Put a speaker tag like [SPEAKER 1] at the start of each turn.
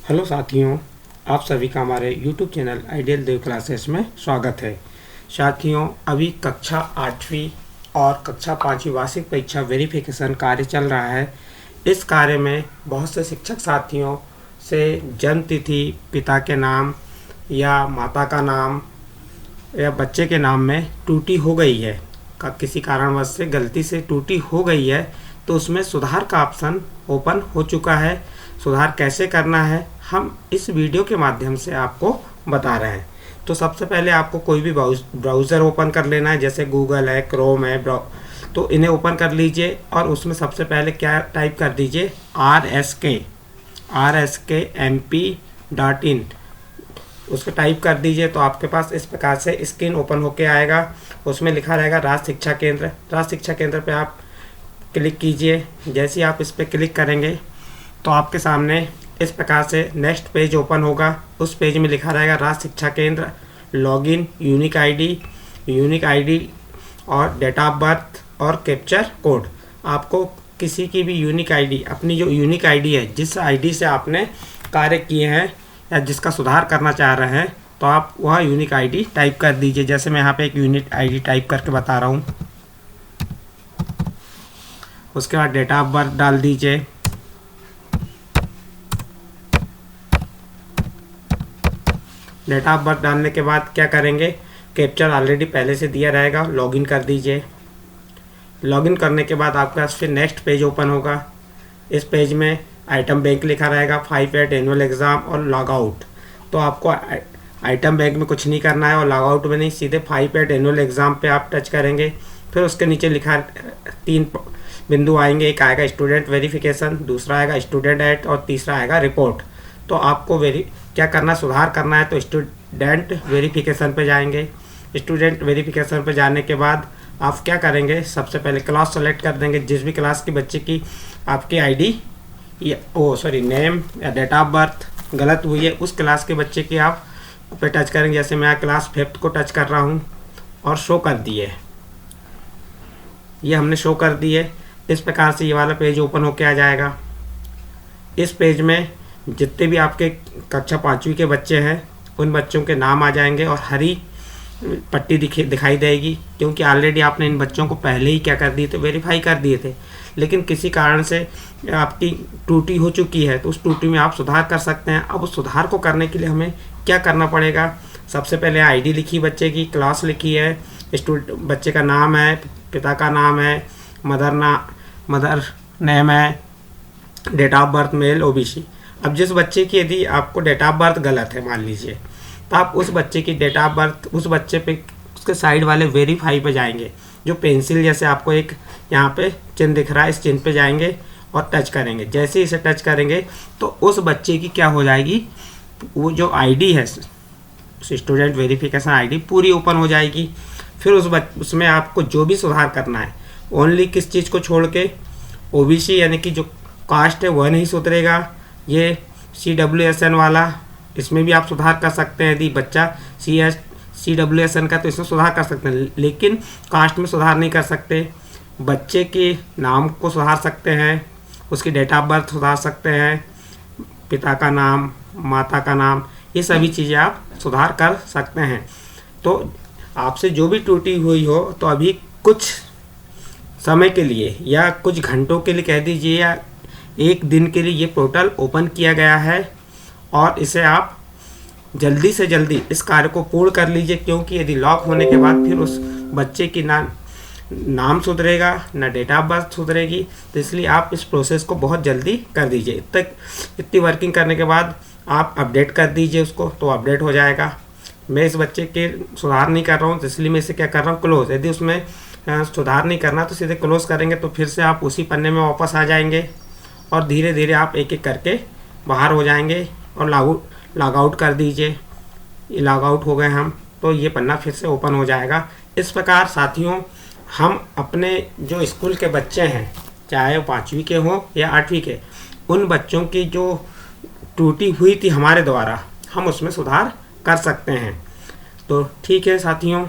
[SPEAKER 1] Hello साथियों, आप सभी का हमारे YouTube चैनल आइडियल देव क्लासेस में स्वागत है। साथियों, अभी कक्षा 8वीं और कक्षा 5वीं वार्षिक परीक्षा वेरिफिकेशन कार्य चल रहा है। इस कार्य में बहुत से शिक्षक साथियों से जन्म तिथि, पिता के नाम या माता का नाम या बच्चे के नाम में त्रुटि हो गई है, किसी कारणवश से गलती से त्रुटि हो गई है, तो उसमें सुधार का ऑप्शन ओपन हो चुका है। सुधार कैसे करना है हम इस वीडियो के माध्यम से आपको बता रहे हैं। तो सबसे पहले आपको कोई भी ब्राउज़र ओपन कर लेना है, जैसे गूगल है, क्रोम है, तो इन्हें ओपन कर लीजिए और उसमें सबसे पहले क्या टाइप कर दीजिए, rskmp.in उसको टाइप कर दीजिए। तो आपके पास इस प्रकार से स्क्रीन ओपन होके आएगा। उसमें लिखा रहेगा राज्य शिक्षा केंद्र। राज्य शिक्षा केंद्र पे आप क्लिक कीजिए। जैसे ही आप इस पर क्लिक करेंगे तो आपके सामने इस प्रकार से नेक्स्ट पेज ओपन होगा। उस पेज में लिखा रहेगा राज्य शिक्षा केंद्र, लॉगिन, यूनिक आईडी और डेट ऑफ बर्थ और कैप्चर कोड। आपको किसी की भी यूनिक आईडी, अपनी जो यूनिक आईडी है, जिस आईडी से आपने कार्य किए हैं या जिसका सुधार करना चाह रहे हैं, तो आप वह यूनिक आईडी टाइप कर दीजिए। जैसे मैं यहाँ पे एक यूनिक आईडी टाइप करके बता रहा हूँ। उसके बाद डेट ऑफ बर्थ डाल दीजिए। डेट ऑफ बर्थ डालने के बाद क्या करेंगे, कैप्चर ऑलरेडी पहले से दिया रहेगा, लॉगिन कर दीजिए। लॉगिन करने के बाद आपके पास फिर नेक्स्ट पेज ओपन होगा। इस पेज में आइटम बैंक लिखा रहेगा, 5/8 एनुअल एग्ज़ाम और लॉग आउट। तो आपको आइटम बैंक में कुछ नहीं करना है और लॉग आउट में नहीं, सीधे 5/8 एनुअल एग्ज़ाम पे आप टच करेंगे। फिर उसके नीचे लिखा 3 बिंदु आएंगे, एक आएगा स्टूडेंट वेरिफिकेशन, दूसरा आएगा स्टूडेंट एट और तीसरा आएगा रिपोर्ट। तो आपको क्या करना, सुधार करना है तो स्टूडेंट वेरिफिकेशन पे जाएंगे। स्टूडेंट वेरिफिकेशन पे जाने के बाद आप क्या करेंगे, सबसे पहले क्लास सेलेक्ट कर देंगे। जिस भी क्लास की बच्चे की आपकी आईडी नेम या डेट ऑफ बर्थ गलत हुई है, उस क्लास के बच्चे की आप पे टच करेंगे। जैसे मैं क्लास 5th को टच कर रहा हूँ और शो कर दिए, ये हमने शो कर दिए। इस प्रकार से ये वाला पेज ओपन होके आ जाएगा। इस पेज में जितने भी आपके कक्षा 5वीं के बच्चे हैं उन बच्चों के नाम आ जाएंगे और हरी पट्टी दिखाई देगी, क्योंकि ऑलरेडी आपने इन बच्चों को पहले ही क्या कर दिए थे, वेरीफाई कर दिए थे। लेकिन किसी कारण से आपकी त्रुटि हो चुकी है, तो उस त्रुटि में आप सुधार कर सकते हैं। अब उस सुधार को करने के लिए हमें क्या करना पड़ेगा, सबसे पहले आईडी लिखी बच्चे की, क्लास लिखी है, बच्चे का नाम है, पिता का नाम है, मदर नेम है, date of birth male OBC. अब जिस बच्चे की यदि आपको डेट ऑफ बर्थ गलत है मान लीजिए, तो आप उस बच्चे की डेट ऑफ बर्थ उस बच्चे पे उसके साइड वाले वेरीफाई पे जाएंगे, जो पेंसिल जैसे आपको एक यहाँ पे चिन्ह दिख रहा है, इस चिन्ह पे जाएंगे और टच करेंगे। जैसे इसे टच करेंगे तो उस बच्चे की क्या हो जाएगी, वो जो आईडी है स्टूडेंट वेरिफिकेशन आईडी पूरी ओपन हो जाएगी। फिर उसमें आपको जो भी सुधार करना है, ओनली किस चीज़ को छोड़ के, ओबीसी यानी कि जो कास्ट है वह नहीं सुधरेगा। ये CWSN वाला, इसमें भी आप सुधार कर सकते हैं। यदि बच्चा CWSN का तो इसमें सुधार कर सकते हैं, लेकिन कास्ट में सुधार नहीं कर सकते। बच्चे के नाम को सुधार सकते हैं, उसकी डेट ऑफ बर्थ सुधार सकते हैं, पिता का नाम, माता का नाम, ये सभी चीज़ें आप सुधार कर सकते हैं। तो आपसे जो भी त्रुटि हुई हो, तो अभी कुछ समय के लिए या कुछ घंटों के लिए कह दीजिए या एक दिन के लिए ये पोर्टल ओपन किया गया है और इसे आप जल्दी से जल्दी इस कार्य को पूर्ण कर लीजिए, क्योंकि यदि लॉक होने के बाद फिर उस बच्चे की नाम सुधरेगा ना डेट ऑफ बर्थ सुधरेगी। तो इसलिए आप इस प्रोसेस को बहुत जल्दी कर दीजिए। इतनी वर्किंग करने के बाद आप अपडेट कर दीजिए उसको, तो अपडेट हो जाएगा। मैं इस बच्चे के सुधार नहीं कर रहा हूँ, तो इसलिए मैं इसे क्या कर रहा हूँ, क्लोज। यदि उसमें सुधार नहीं करना तो सीधे क्लोज करेंगे, तो फिर से आप उसी पन्ने में वापस आ जाएंगे और धीरे धीरे आप एक एक करके बाहर हो जाएंगे और लॉग आउट कर दीजिए। लॉग आउट हो गए हम, तो ये पन्ना फिर से ओपन हो जाएगा। इस प्रकार साथियों, हम अपने जो स्कूल के बच्चे हैं, चाहे वो 5वीं के हों या 8वीं के, उन बच्चों की जो त्रुटि हुई थी हमारे द्वारा, हम उसमें सुधार कर सकते हैं। तो ठीक है साथियों,